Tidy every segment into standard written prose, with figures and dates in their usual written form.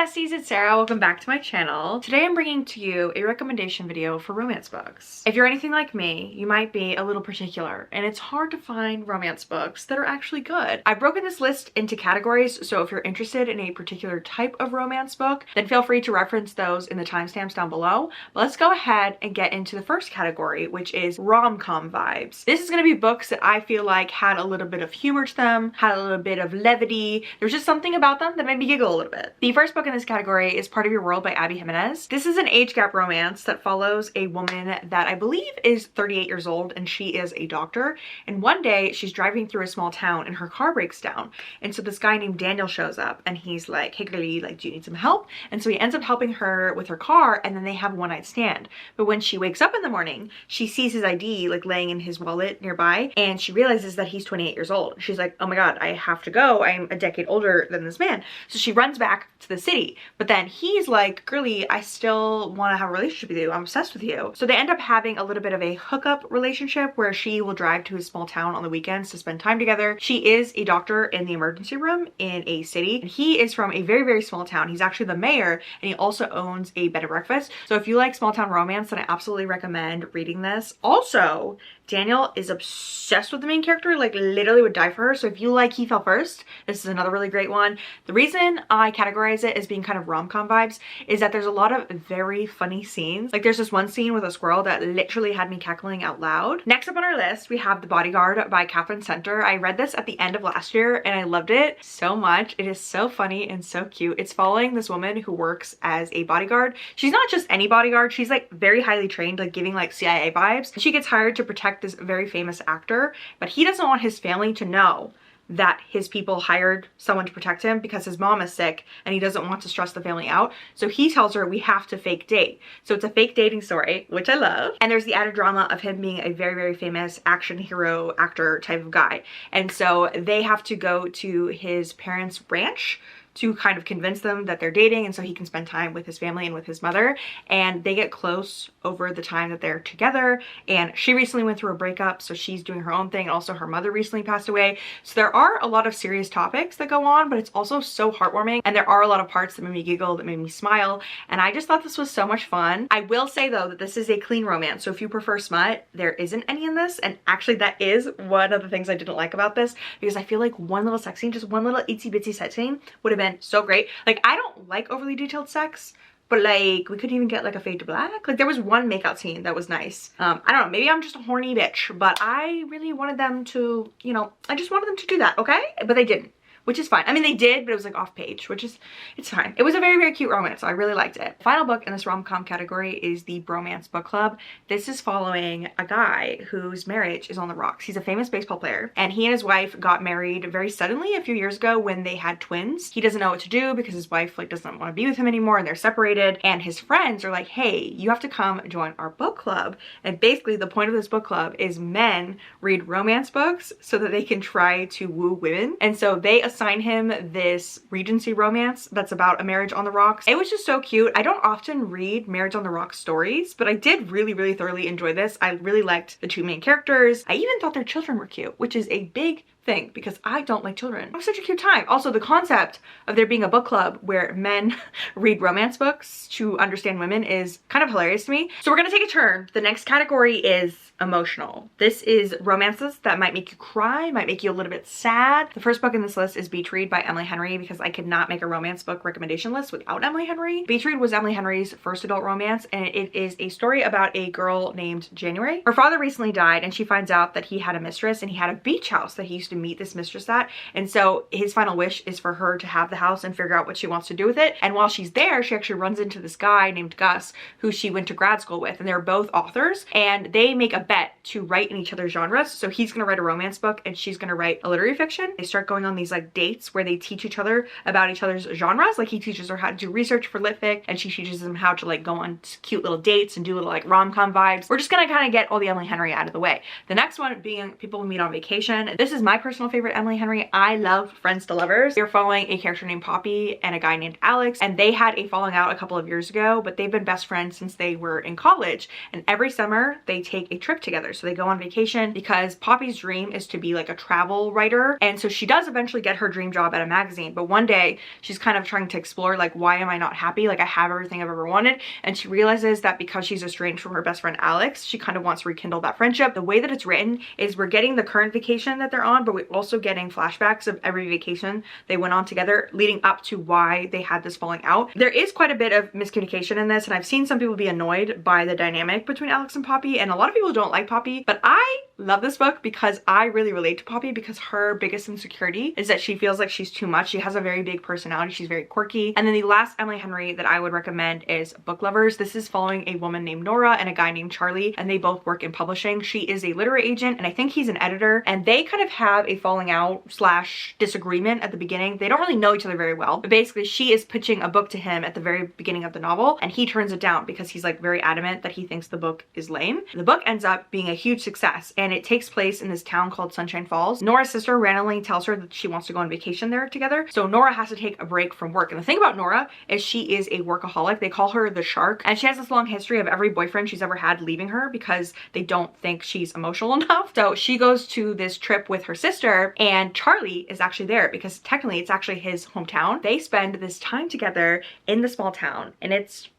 besties, it's Sarah. Welcome back to my channel. Today I'm bringing to you a recommendation video for romance books. If you're anything like me, you might be a little particular, and it's hard to find romance books that are actually good. I've broken this list into categories, so if you're interested in a particular type of romance book, then feel free to reference those in the timestamps down below. But let's go ahead and get into the first category, which is rom-com vibes. This is going to be books that I feel like had a little bit of humor to them, had a little bit of levity. There's just something about them that made me giggle a little bit. The first book in this category is Part of Your World by Abby Jimenez. This is an age gap romance that follows a woman that I believe is 38 years old, and she is a doctor. And one day she's driving through a small town and her car breaks down. And so this guy named Daniel shows up and he's like, hey girlie, like, do you need some help? And so he ends up helping her with her car, and then they have a one-night stand. But when she wakes up in the morning, she sees his ID like laying in his wallet nearby, and she realizes that he's 28 years old. She's like, oh my god, I have to go. I'm a decade older than this man. So she runs back to the city. But then he's like, girlie, I still want to have a relationship with you. I'm obsessed with you. So they end up having a little bit of a hookup relationship where she will drive to his small town on the weekends to spend time together. She is a doctor in the emergency room in a city, and he is from a very, very small town. He's actually the mayor, and he also owns a bed and breakfast. So if you like small town romance, then I absolutely recommend reading this. Also, Daniel is obsessed with the main character, like literally would die for her. So if you like He Fell First, this is another really great one. The reason I categorize it as being kind of rom-com vibes is that there's a lot of very funny scenes. Like there's this one scene with a squirrel that literally had me cackling out loud. Next up on our list, we have The Bodyguard by Catherine Center. I read this at the end of last year and I loved it so much. It is so funny and so cute. It's following this woman who works as a bodyguard. She's not just any bodyguard. She's like very highly trained, like giving like CIA vibes. She gets hired to protect this very famous actor, but he doesn't want his family to know that his people hired someone to protect him because his mom is sick and he doesn't want to stress the family out. So he tells her we have to fake date. So it's a fake dating story, which I love. And there's the added drama of him being a very, very famous action hero actor type of guy. And so they have to go to his parents' ranch to kind of convince them that they're dating, and so he can spend time with his family and with his mother. And they get close over the time that they're together, and she recently went through a breakup, so she's doing her own thing, and also her mother recently passed away. So there are a lot of serious topics that go on, but it's also so heartwarming, and there are a lot of parts that made me giggle, that made me smile, and I just thought this was so much fun. I will say though that this is a clean romance, so if you prefer smut, there isn't any in this, and actually that is one of the things I didn't like about this, because I feel like one little sex scene, just one little itsy bitsy sex scene would have been so great. Like, I don't like overly detailed sex, but like we couldn't even get like a fade to black. Like there was one makeout scene that was nice. I don't know, maybe I'm just a horny bitch, but I really wanted them to, you know, I just wanted them to do that, okay? But they didn't, which is fine. I mean, they did, but it was like off page, which is, it's fine. It was a very, very cute romance, so I really liked it. Final book in this rom-com category is the Bromance Book Club. This is following a guy whose marriage is on the rocks. He's a famous baseball player, and he and his wife got married very suddenly a few years ago when they had twins. He doesn't know what to do because his wife like doesn't want to be with him anymore, and they're separated. And his friends are like, hey, you have to come join our book club. And basically the point of this book club is men read romance books so that they can try to woo women. And so they assign him this Regency romance that's about a marriage on the rocks. It was just so cute. I don't often read marriage on the rocks stories, but I did really, really thoroughly enjoy this. I really liked the two main characters. I even thought their children were cute, which is a big thing because I don't like children. It was such a cute time. Also, the concept of there being a book club where men read romance books to understand women is kind of hilarious to me. So we're gonna take a turn. The next category is emotional. This is romances that might make you cry, might make you a little bit sad. The first book in this list is Beach Read by Emily Henry, because I could not make a romance book recommendation list without Emily Henry. Beach Read was Emily Henry's first adult romance, and it is a story about a girl named January. Her father recently died, and she finds out that he had a mistress, and he had a beach house that he used to meet this mistress at. And so his final wish is for her to have the house and figure out what she wants to do with it. And while she's there, she actually runs into this guy named Gus, who she went to grad school with, and they're both authors, and they make a bet to write in each other's genres. So he's gonna write a romance book and she's gonna write a literary fiction. They start going on these like dates where they teach each other about each other's genres. Like he teaches her how to do research for lit fic, and she teaches him how to like go on cute little dates and do little like rom-com vibes. We're just gonna kind of get all the Emily Henry out of the way. The next one being People We Meet on Vacation. This is my personal favorite Emily Henry. I love Friends to Lovers. You're following a character named Poppy and a guy named Alex, and they had a falling out a couple of years ago, but they've been best friends since they were in college. And every summer they take a trip together. So they go on vacation because Poppy's dream is to be like a travel writer. And so she does eventually get her dream job at a magazine. But one day she's kind of trying to explore, like, why am I not happy? Like, I have everything I've ever wanted. And she realizes that because she's estranged from her best friend Alex, she kind of wants to rekindle that friendship. The way that it's written is we're getting the current vacation that they're on, but we're also getting flashbacks of every vacation they went on together leading up to why they had this falling out. There is quite a bit of miscommunication in this, and I've seen some people be annoyed by the dynamic between Alex and Poppy, and a lot of people don't like Poppy, but I love this book because I really relate to Poppy, because her biggest insecurity is that she feels like she's too much. She has a very big personality. She's very quirky. And then the last Emily Henry that I would recommend is Book Lovers. This is following a woman named Nora and a guy named Charlie, and they both work in publishing. She is a literary agent, and I think he's an editor, and they kind of have a falling out slash disagreement at the beginning. They don't really know each other very well, but basically she is pitching a book to him at the very beginning of the novel, and he turns it down because he's like very adamant that he thinks the book is lame. The book ends up being a huge success, and it takes place in this town called Sunshine Falls. Nora's sister randomly tells her that she wants to go on vacation there together, so Nora has to take a break from work. And the thing about Nora is she is a workaholic. They call her the shark, and she has this long history of every boyfriend she's ever had leaving her because they don't think she's emotional enough. So she goes to this trip with her sister, and Charlie is actually there because technically it's actually his hometown. They spend this time together in the small town, and it's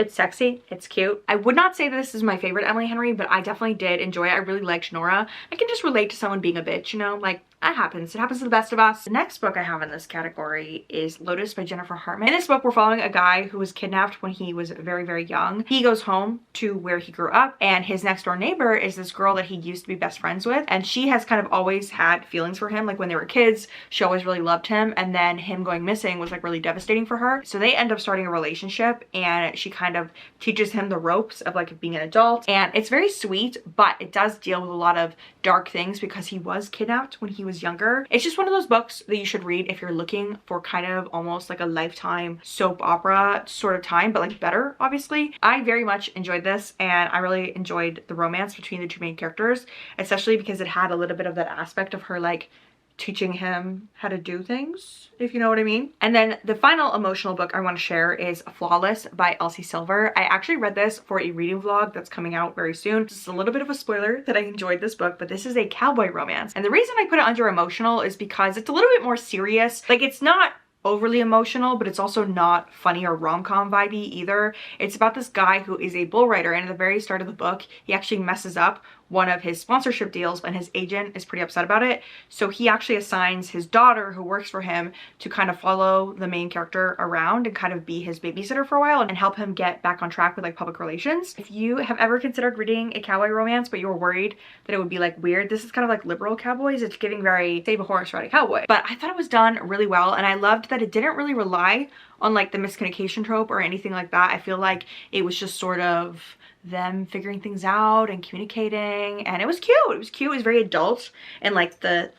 sexy, it's cute. I would not say this is my favorite Emily Henry, but I definitely did enjoy it. I really liked Nora. I can just relate to someone being a bitch, you know, like, that happens. It happens to the best of us. The next book I have in this category is Lotus by Jennifer Hartman. In this book, we're following a guy who was kidnapped when he was very, very young. He goes home to where he grew up, and his next door neighbor is this girl that he used to be best friends with, and she has kind of always had feelings for him. Like, when they were kids, she always really loved him, and then him going missing was like really devastating for her. So they end up starting a relationship, and she kind of teaches him the ropes of like being an adult, and it's very sweet, but it does deal with a lot of dark things because he was kidnapped when he was younger. It's just one of those books that you should read if you're looking for kind of almost like a Lifetime soap opera sort of time, but like better, obviously. I very much enjoyed this, and I really enjoyed the romance between the two main characters, especially because it had a little bit of that aspect of her like teaching him how to do things, if you know what I mean. And then the final emotional book I want to share is Flawless by Elsie Silver. I actually read this for a reading vlog that's coming out very soon. Just a little bit of a spoiler that I enjoyed this book, but this is a cowboy romance. And the reason I put it under emotional is because it's a little bit more serious. Like, it's not overly emotional, but it's also not funny or rom-com vibey either. It's about this guy who is a bull rider, and at the very start of the book, he actually messes up one of his sponsorship deals, and his agent is pretty upset about it. So he actually assigns his daughter, who works for him, to kind of follow the main character around and kind of be his babysitter for a while and help him get back on track with like public relations. If you have ever considered reading a cowboy romance, but you were worried that it would be like weird, this is kind of like liberal cowboys. It's giving very Save a Horse, Ride a Cowboy. But I thought it was done really well, and I loved that it didn't really rely on like the miscommunication trope or anything like that. I feel like it was just sort of them figuring things out and communicating, and it was cute. It was cute. It was very adult, and like the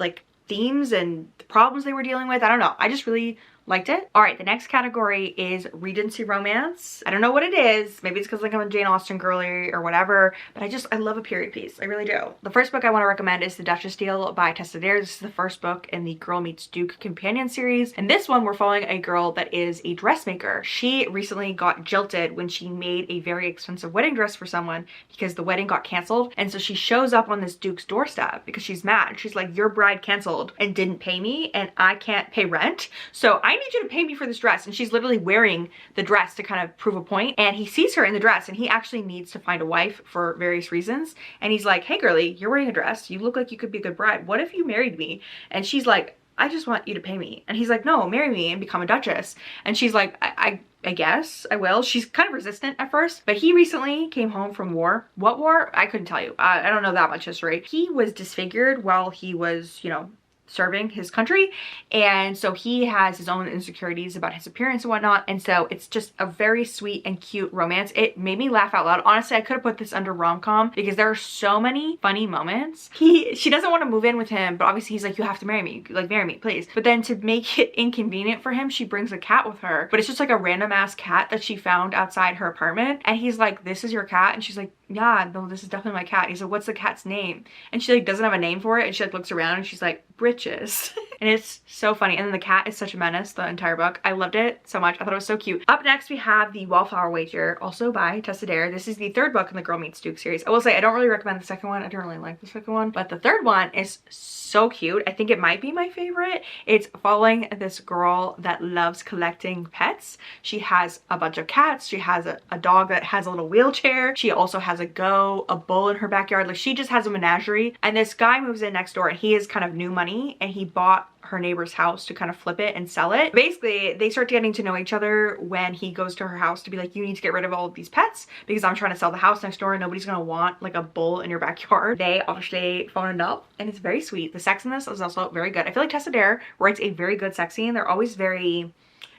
themes and the problems they were dealing with, I don't know, I just really liked it. All right, the next category is Regency romance. I don't know what it is. Maybe it's because like I'm a Jane Austen girly or whatever, but I love a period piece. I really do. The first book I want to recommend is The Duchess Deal by Tessa Dare. This is the first book in the Girl Meets Duke companion series. And this one, we're following a girl that is a dressmaker. She recently got jilted when she made a very expensive wedding dress for someone because the wedding got canceled. And so she shows up on this Duke's doorstep because she's mad. She's like, your bride canceled and didn't pay me, and I can't pay rent. So I need you to pay me for this dress. And she's literally wearing the dress to kind of prove a point. And he sees her in the dress, and he actually needs to find a wife for various reasons. And he's like, hey girlie, you're wearing a dress. You look like you could be a good bride. What if you married me? And she's like, I just want you to pay me. And he's like, no, marry me and become a duchess. And she's like, I guess I will. She's kind of resistant at first, but he recently came home from war. What war? I couldn't tell you. I don't know that much history. He was disfigured while he was, you know, serving his country, and so he has his own insecurities about his appearance and whatnot. And so it's just a very sweet and cute romance. It made me laugh out loud. Honestly, I could have put this under rom-com because there are so many funny moments. She doesn't want to move in with him, but obviously he's like, you have to marry me, like marry me please. But then to make it inconvenient for him, she brings a cat with her, but it's just like a random ass cat that she found outside her apartment, and he's like, this is your cat? And she's like, yeah, no, this is definitely my cat. He's like, what's the cat's name? And she like doesn't have a name for it, and she like looks around and she's like, Britches. And it's so funny. And then the cat is such a menace the entire book. I loved it so much. I thought it was so cute. Up next we have The Wallflower Wager, also by Tessa Dare. This is the third book in the Girl Meets Duke series. I will say I don't really recommend the second one. I don't really like the second one, but the third one is so cute. I think it might be my favorite. It's following this girl that loves collecting pets. She has a bunch of cats. She has a dog that has a little wheelchair. She also has a bull in her backyard. Like, she just has a menagerie. And this guy moves in next door, and he is kind of new money, and he bought her neighbor's house to kind of flip it and sell it. Basically, they start getting to know each other when he goes to her house to be like, you need to get rid of all of these pets because I'm trying to sell the house next door and nobody's gonna want like a bull in your backyard. They obviously fall in love, and it's very sweet. The sex in this is also very good. I feel like Tessa Dare writes a very good sex scene. They're always very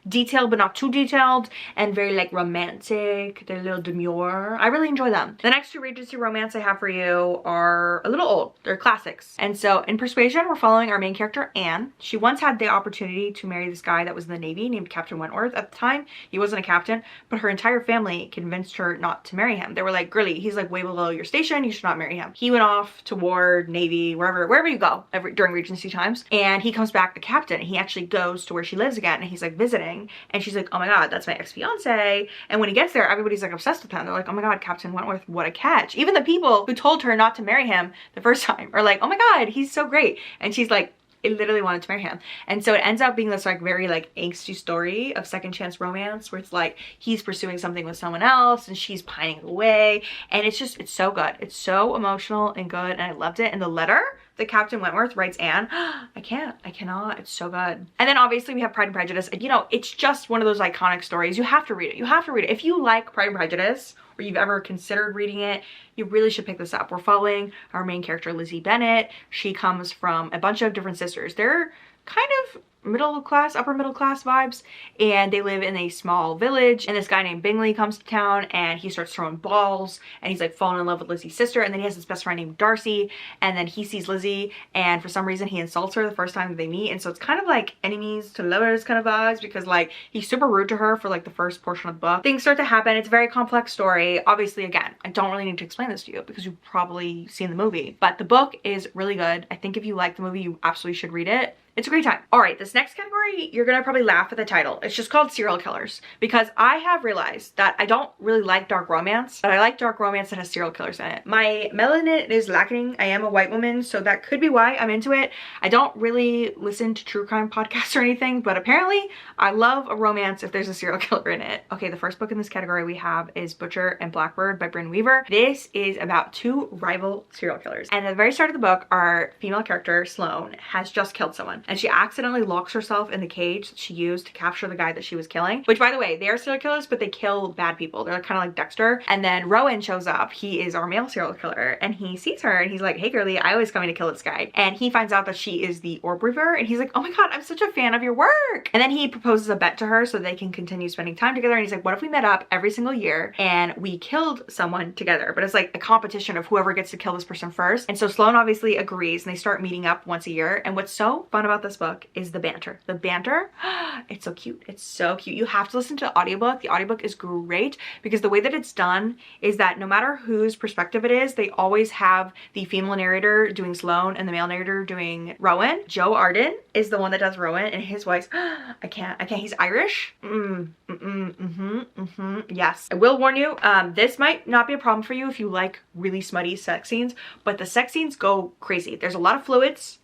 detailed but not too detailed, and very like romantic. They're a little demure. I really enjoy them. The next two Regency romance I have for you are a little old. They're classics. And so in Persuasion, we're following our main character, Anne. She once had the opportunity to marry this guy that was in the Navy named Captain Wentworth. At the time, he wasn't a captain, but her entire family convinced her not to marry him. They were like, girly, he's like way below your station. You should not marry him. He went off to war, Navy, wherever you go during Regency times. And he comes back a captain. He actually goes to where she lives again, and he's like visiting. And she's like, oh my god, that's my ex-fiance. And when he gets there, everybody's like obsessed with him. They're like, oh my god, Captain Wentworth, what a catch. Even the people who told her not to marry him the first time are like, oh my god, he's so great. And she's like, I literally wanted to marry him. And so it ends up being this like very like angsty story of second chance romance, where it's like he's pursuing something with someone else and she's pining away. And it's so good. It's so emotional and good, and I loved it. And the letter that Captain Wentworth writes Anne, I cannot, it's so good. And then obviously we have Pride and Prejudice. And, you know, it's just one of those iconic stories. You have to read it. You have to read it. If you like Pride and Prejudice, or you've ever considered reading it, you really should pick this up. We're following our main character, Lizzie Bennet. She comes from a bunch of different sisters. They're kind of middle class, upper middle class vibes, and they live in a small village. And this guy named Bingley comes to town, and he starts throwing balls, and he's like falling in love with Lizzie's sister. And then he has his best friend named Darcy, and then he sees Lizzie, and for some reason he insults her the first time that they meet. And so it's kind of like enemies to lovers kind of vibes, because like he's super rude to her for like the first portion of the book. Things start to happen. It's a very complex story. Obviously, again, I don't really need to explain this to you because you've probably seen the movie, but the book is really good. I think if you like the movie, you absolutely should read it. It's a great time. All right, this next category, you're gonna probably laugh at the title. It's just called serial killers, because I have realized that I don't really like dark romance, but I like dark romance that has serial killers in it. My melanin is lacking. I am a white woman, so that could be why I'm into it. I don't really listen to true crime podcasts or anything, but apparently I love a romance if there's a serial killer in it. Okay, the first book in this category we have is Butcher and Blackbird by Brynne Weaver. This is about two rival serial killers. And at the very start of the book, our female character, Sloane, has just killed someone. And she accidentally locks herself in the cage that she used to capture the guy that she was killing. Which, by the way, they are serial killers, but they kill bad people. They're kind of like Dexter. And then Rowan shows up. He is our male serial killer. And he sees her and he's like, hey girlie, I always come in to kill this guy. And he finds out that she is the orb weaver. And he's like, oh my god, I'm such a fan of your work. And then he proposes a bet to her so they can continue spending time together. And he's like, what if we met up every single year and we killed someone together? But it's like a competition of whoever gets to kill this person first. And so Sloane obviously agrees, and they start meeting up once a year. And what's so fun about this book is the banter. The banter, it's so cute. It's so cute. You have to listen to the audiobook. The audiobook is great because the way that it's done is that no matter whose perspective it is, they always have the female narrator doing Sloane and the male narrator doing Rowan. Joe Arden is the one that does Rowan, and his voice, I can't. He's Irish. Yes. I will warn you, this might not be a problem for you if you like really smutty sex scenes, but the sex scenes go crazy. There's a lot of fluids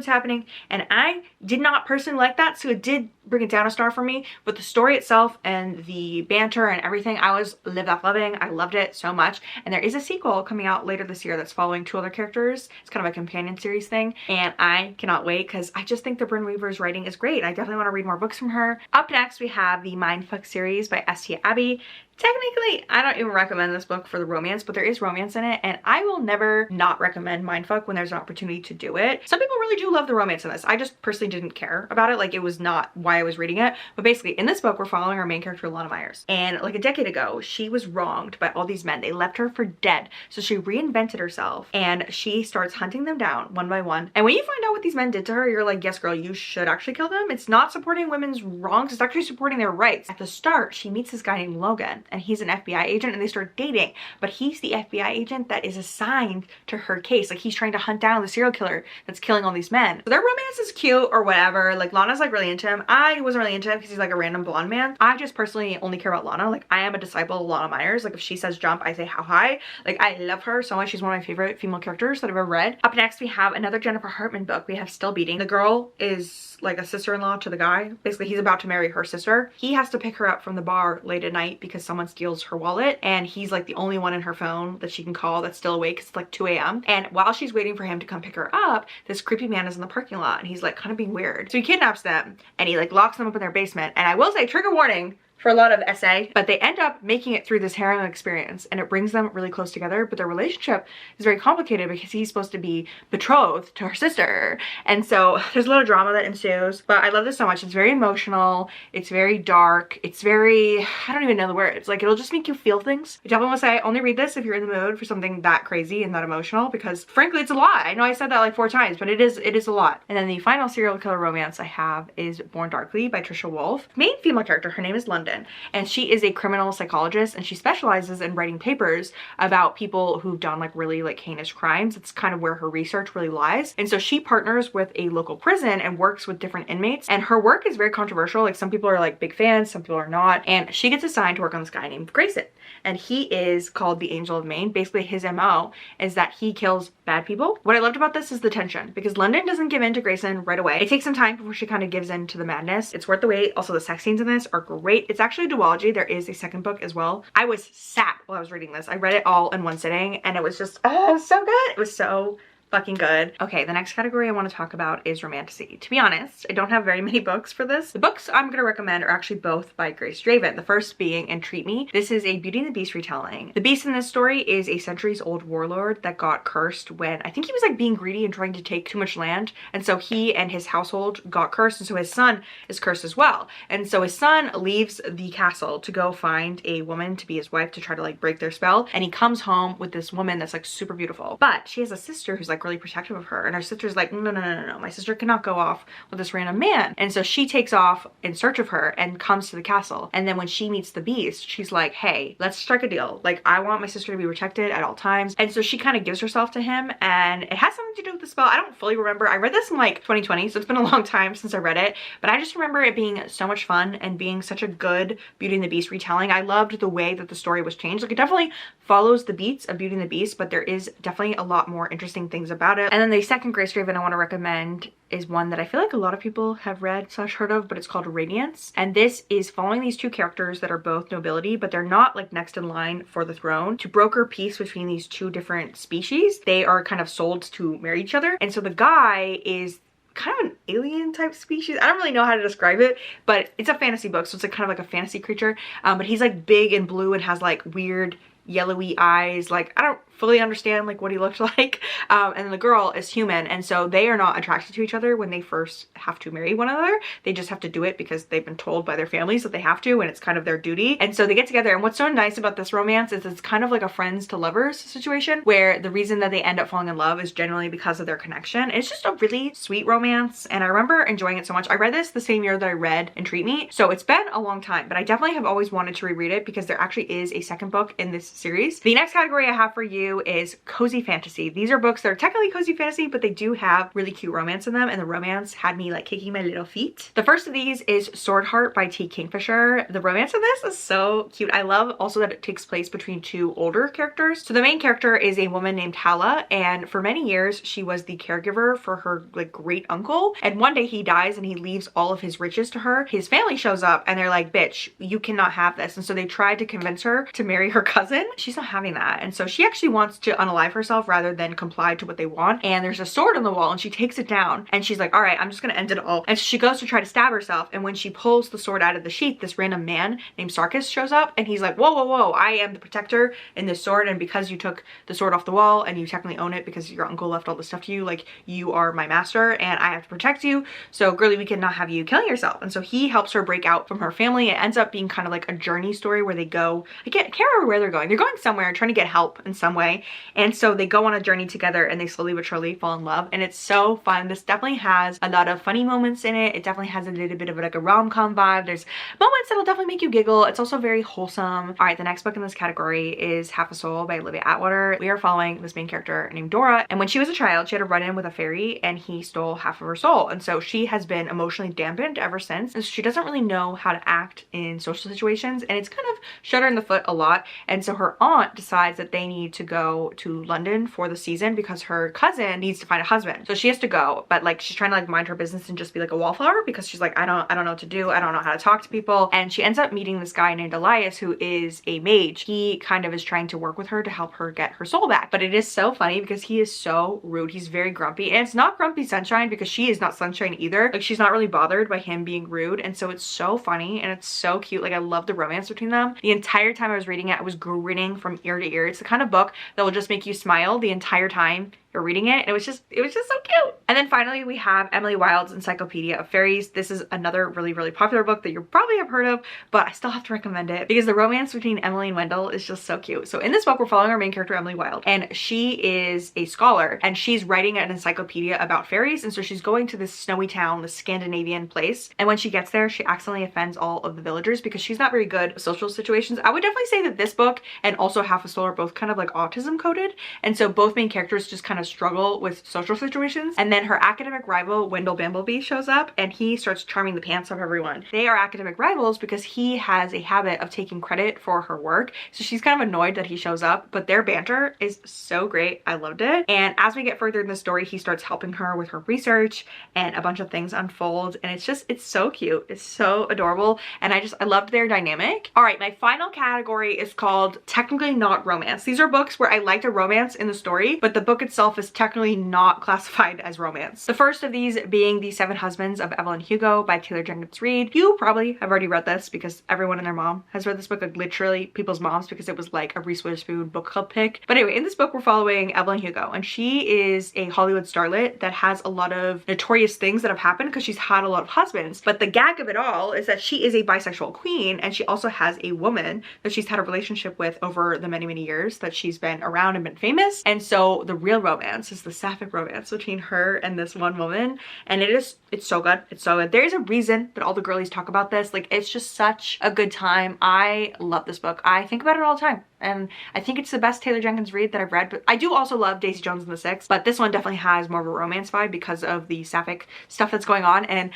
happening, and I did not personally like that, so it did bring it down a star for me. But the story itself and the banter and everything, I was loving. I loved it so much. And there is a sequel coming out later this year that's following two other characters. It's kind of a companion series thing, and I cannot wait because I just think that Brynne Weaver's writing is great. I definitely want to read more books from her. Up next, we have the Mindfuck series by S.T. Abbey. Technically, I don't even recommend this book for the romance, but there is romance in it, and I will never not recommend Mindfuck when there's an opportunity to do it. Some people really do love the romance in this. I just personally didn't care about it. Like, it was not why I was reading it. But basically in this book, we're following our main character, Lana Myers. And like a decade ago, she was wronged by all these men. They left her for dead. So she reinvented herself and she starts hunting them down one by one. And when you find out what these men did to her, you're like, yes, girl, you should actually kill them. It's not supporting women's wrongs. It's actually supporting their rights. At the start, she meets this guy named Logan and he's an FBI agent and they start dating, but he's the FBI agent that is assigned to her case. Like he's trying to hunt down the serial killer that's killing all these men. So their romance is cute or whatever. Like Lana's like really into him. I wasn't really into him because he's like a random blonde man. I just personally only care about Lana. Like I am a disciple of Lana Myers. Like if she says jump, I say how high. Like I love her so much. She's one of my favorite female characters that I've ever read. Up next, we have another Jennifer Hartman book. We have Still Beating. The girl is like a sister-in-law to the guy. Basically, he's about to marry her sister. He has to pick her up from the bar late at night because someone steals her wallet and he's like the only one in her phone that she can call that's still awake. It's like 2 a.m. And while she's waiting for him to come pick her up, this creepy man is in the parking lot and he's like kind of being weird. So he kidnaps them and he like locks them up in their basement. And I will say, trigger warning for a lot of SA, but they end up making it through this harem experience and it brings them really close together. But their relationship is very complicated because he's supposed to be betrothed to her sister. And so there's a lot of drama that ensues, but I love this so much. It's very emotional. It's very dark. It's very, I don't even know the words. Like it'll just make you feel things. I definitely will say only read this if you're in the mood for something that crazy and that emotional because frankly, it's a lot. I know I said that like 4 times, but it is a lot. And then the final serial killer romance I have is Born Darkly by Trisha Wolfe. Main female character, her name is London. And she is a criminal psychologist and she specializes in writing papers about people who've done like really like heinous crimes. It's kind of where her research really lies. And so she partners with a local prison and works with different inmates. And her work is very controversial. Like some people are like big fans, some people are not. And she gets assigned to work on this guy named Grayson. And he is called the Angel of Maine. Basically his MO is that he kills bad people. What I loved about this is the tension because London doesn't give in to Grayson right away. It takes some time before she kind of gives in to the madness. It's worth the wait. Also the sex scenes in this are great. It's actually a duology. There is a second book as well. I was sat while I was reading this. I read it all in one sitting and it was just, oh, it was so good. It was so fucking good. Okay, the next category I want to talk about is romantasy. To be honest, I don't have very many books for this. The books I'm going to recommend are actually both by Grace Draven. The first being Entreat Me. This is a Beauty and the Beast retelling. The Beast in this story is a centuries-old warlord that got cursed when I think he was like being greedy and trying to take too much land. And so he and his household got cursed, and so his son is cursed as well. And so his son leaves the castle to go find a woman to be his wife to try to like break their spell. And he comes home with this woman that's like super beautiful. But she has a sister who's like really protective of her, and her sister's like, no, my sister cannot go off with this random man. And so she takes off in search of her and comes to the castle. And then when she meets the Beast, she's like, hey, let's strike a deal. Like I want my sister to be protected at all times. And so she kind of gives herself to him, and it has something to do with the spell. I don't fully remember. I read this in like 2020, so it's been a long time since I read it, but I just remember it being so much fun and being such a good Beauty and the Beast retelling. I loved the way that the story was changed. Like it definitely follows the beats of Beauty and the Beast, but there is definitely a lot more interesting things about it. And then the second Grace Draven I want to recommend is one that I feel like a lot of people have read / heard of, but it's called Radiance. And this is following these two characters that are both nobility, but they're not like next in line for the throne. To broker peace between these two different species, they are kind of sold to marry each other. And so the guy is kind of an alien type species. I don't really know how to describe it, but it's a fantasy book, so it's like kind of like a fantasy creature. But he's like big and blue and has like weird yellowy eyes. Like I don't fully understand like what he looked like. And the girl is human, and so they are not attracted to each other when they first have to marry one another. They just have to do it because they've been told by their families that they have to, and it's kind of their duty. And so they get together, and what's so nice about this romance is it's kind of like a friends to lovers situation where the reason that they end up falling in love is generally because of their connection. It's just a really sweet romance, and I remember enjoying it so much. I read this the same year that I read Entreat Me, so it's been a long time, but I definitely have always wanted to reread it because there actually is a second book in this series. The next category I have for you is cozy fantasy. These are books that are technically cozy fantasy, but they do have really cute romance in them, and the romance had me like kicking my little feet. The first of these is Sword Heart by T. Kingfisher. The romance in this is so cute. I love also that it takes place between two older characters. So the main character is a woman named Hala, and for many years she was the caregiver for her like great uncle, and one day he dies and he leaves all of his riches to her. His family shows up and they're like, bitch, you cannot have this. And so they tried to convince her to marry her cousin. She's not having that, and so she actually wants to unalive herself rather than comply to what they want. And there's a sword on the wall and she takes it down and she's like, all right, I'm just gonna end it all. And she goes to try to stab herself. And when she pulls the sword out of the sheath, this random man named Sarkis shows up and he's like, whoa, whoa, whoa, I am the protector in this sword. And because you took the sword off the wall and you technically own it because your uncle left all the stuff to you, like you are my master and I have to protect you. So girly, we cannot have you killing yourself. And so he helps her break out from her family. It ends up being kind of like a journey story where they go, I can't remember where they're going. They're going somewhere trying to get help in some way. And so they go on a journey together and they slowly but surely fall in love. And it's so fun. This definitely has a lot of funny moments in it. It definitely has a little bit of like a rom-com vibe. There's moments that'll definitely make you giggle. It's also very wholesome. All right, the next book in this category is Half a Soul by Olivia Atwater. We are following this main character named Dora. And when she was a child, she had a run-in with a fairy and he stole half of her soul. And so she has been emotionally dampened ever since. And so she doesn't really know how to act in social situations. And it's kind of shut her in the foot a lot. And so her aunt decides that they need to go to London for the season because her cousin needs to find a husband. So she has to go, but like she's trying to like mind her business and just be like a wallflower because she's like, I don't know what to do. I don't know how to talk to people. And she ends up meeting this guy named Elias who is a mage. He kind of is trying to work with her to help her get her soul back. But it is so funny because he is so rude. He's very grumpy. And it's not Grumpy Sunshine because she is not Sunshine either. Like she's not really bothered by him being rude. And so it's so funny and it's so cute. Like I love the romance between them. The entire time I was reading it, I was grinning from ear to ear. It's the kind of book that will just make you smile the entire time you're reading it. And it was just so cute. And then finally we have Emily Wilde's Encyclopedia of Fairies. This is another really popular book that you probably have heard of, but I still have to recommend it because the romance between Emily and Wendell is just so cute. So in this book, we're following our main character, Emily Wilde, and she is a scholar and she's writing an encyclopedia about fairies. And so she's going to this snowy town, this Scandinavian place. And when she gets there, she accidentally offends all of the villagers because she's not very good with social situations. I would definitely say that this book and also Half a Soul are both kind of like autism coded. And so both main characters just kind of struggle with social situations. And then her academic rival, Wendell Bamblebee, shows up and he starts charming the pants off everyone. They are academic rivals because he has a habit of taking credit for her work. So she's kind of annoyed that he shows up, but their banter is so great. I loved it. And as we get further in the story, he starts helping her with her research and a bunch of things unfold. And it's so cute. It's so adorable. And I loved their dynamic. All right, my final category is called Technically Not Romance. These are books where I liked a romance in the story, but the book itself is technically not classified as romance. The first of these being The Seven Husbands of Evelyn Hugo by Taylor Jenkins Reid. You probably have already read this because everyone and their mom has read this book, like literally people's moms, because it was like a Reese Witherspoon book club pick. But anyway, in this book we're following Evelyn Hugo and she is a Hollywood starlet that has a lot of notorious things that have happened because she's had a lot of husbands. But the gag of it all is that she is a bisexual queen and she also has a woman that she's had a relationship with over the many years that she's been around and been famous. And so the real romance is the sapphic romance between her and this one woman. And it's so good. It's so good. There's a reason that all the girlies talk about this. Like it's just such a good time. I love this book. I think about it all the time. And I think it's the best Taylor Jenkins Reid that I've read, but I do also love Daisy Jones and the Six, but this one definitely has more of a romance vibe because of the sapphic stuff that's going on. And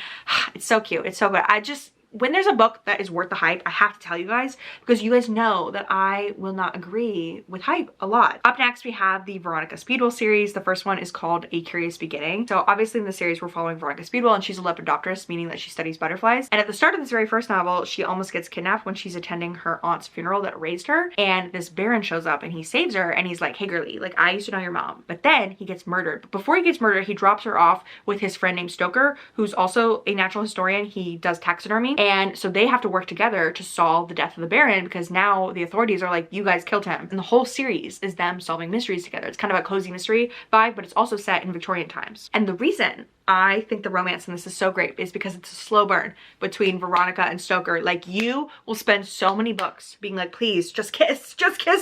it's so cute. It's so good. When there's a book that is worth the hype, I have to tell you guys because you guys know that I will not agree with hype a lot. Up next, we have the Veronica Speedwell series. The first one is called A Curious Beginning. So obviously in the series, we're following Veronica Speedwell and she's a lepidopterist, meaning that she studies butterflies. And at the start of this very first novel, she almost gets kidnapped when she's attending her aunt's funeral that raised her. And this baron shows up and he saves her and he's like, hey girlie, like I used to know your mom. But then he gets murdered. But before he gets murdered, he drops her off with his friend named Stoker, who's also a natural historian. He does taxidermy. And so they have to work together to solve the death of the Baron because now the authorities are like, you guys killed him. And the whole series is them solving mysteries together. It's kind of a cozy mystery vibe, but it's also set in Victorian times. And the reason I think the romance in this is so great is because it's a slow burn between Veronica and Stoker. Like you will spend so many books being like, please just kiss,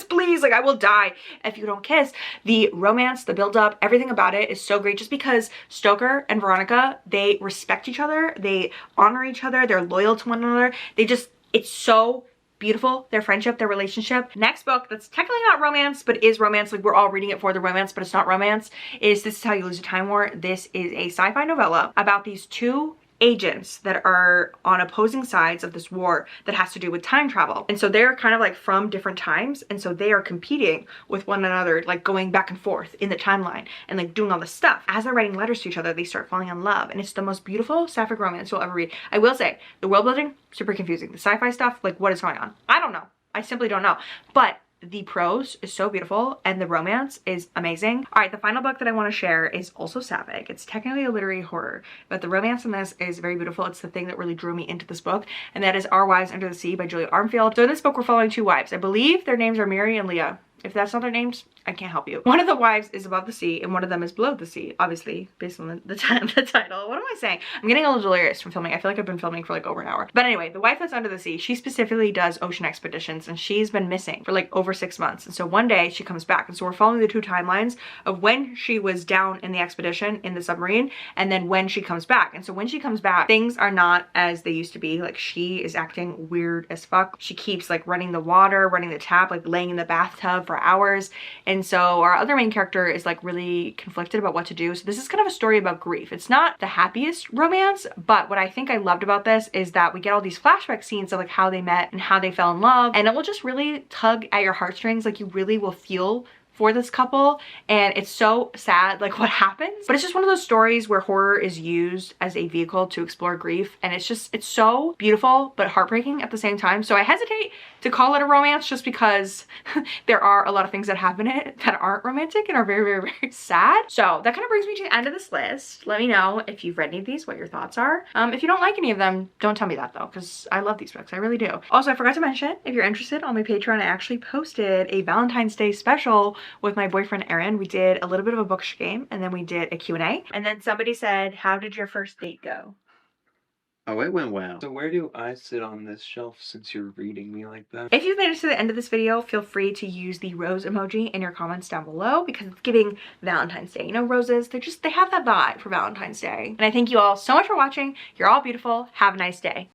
please. Like I will die if you don't kiss. The romance, the build up, everything about it is so great just because Stoker and Veronica, they respect each other. They honor each other. They're loyal to one another. It's so beautiful, their friendship, their relationship. Next book that's technically not romance, but is romance, like we're all reading it for the romance, but it's not romance, is This Is How You Lose a Time War. This is a sci-fi novella about these two agents that are on opposing sides of this war that has to do with time travel. And so they're kind of like from different times. And so they are competing with one another, like going back and forth in the timeline and like doing all this stuff. As they're writing letters to each other, they start falling in love. And it's the most beautiful sapphic romance you'll ever read. I will say the world building, super confusing. The sci-fi stuff, like what is going on? I don't know. I simply don't know. But the prose is so beautiful and the romance is amazing. All right, the final book that I want to share is also sapphic. It's technically a literary horror, but the romance in this is very beautiful. It's the thing that really drew me into this book, and that is Our Wives Under the Sea by Julia Armfield. So in this book, we're following two wives. I believe their names are Mary and Leah. If that's not their names, I can't help you. One of the wives is above the sea and one of them is below the sea, obviously, based on the title. What am I saying? I'm getting a little delirious from filming. I feel like I've been filming for like over an hour. But anyway, the wife that's under the sea, she specifically does ocean expeditions, and she's been missing for like over 6 months. And so one day she comes back. And so we're following the two timelines of when she was down in the expedition in the submarine and then when she comes back. And so when she comes back, things are not as they used to be. Like, she is acting weird as fuck. She keeps like running the water, running the tap, like laying in the bathtub for hours. And so our other main character is like really conflicted about what to do. So this is kind of a story about grief. It's not the happiest romance, but what I think I loved about this is that we get all these flashback scenes of like how they met and how they fell in love, and it will just really tug at your heartstrings. Like, you really will feel for this couple, and it's so sad like what happens, but it's just one of those stories where horror is used as a vehicle to explore grief, and it's so beautiful but heartbreaking at the same time. So I hesitate to call it a romance just because there are a lot of things that happen in it that aren't romantic and are very, very, very sad. So that kind of brings me to the end of this list. Let me know if you've read any of these, what your thoughts are. If you don't like any of them, don't tell me that though, because I love these books. I really do. Also, I forgot to mention, if you're interested, on my Patreon, I actually posted a Valentine's Day special with my boyfriend Aaron. We did a little bit of a bookish game, and then we did a Q&A. And then somebody said, how did your first date go? Oh, it went well. So where do I sit on this shelf since you're reading me like that? If you've made it to the end of this video, feel free to use the rose emoji in your comments down below, because it's giving Valentine's Day. You know, roses, they have that vibe for Valentine's Day. And I thank you all so much for watching. You're all beautiful. Have a nice day.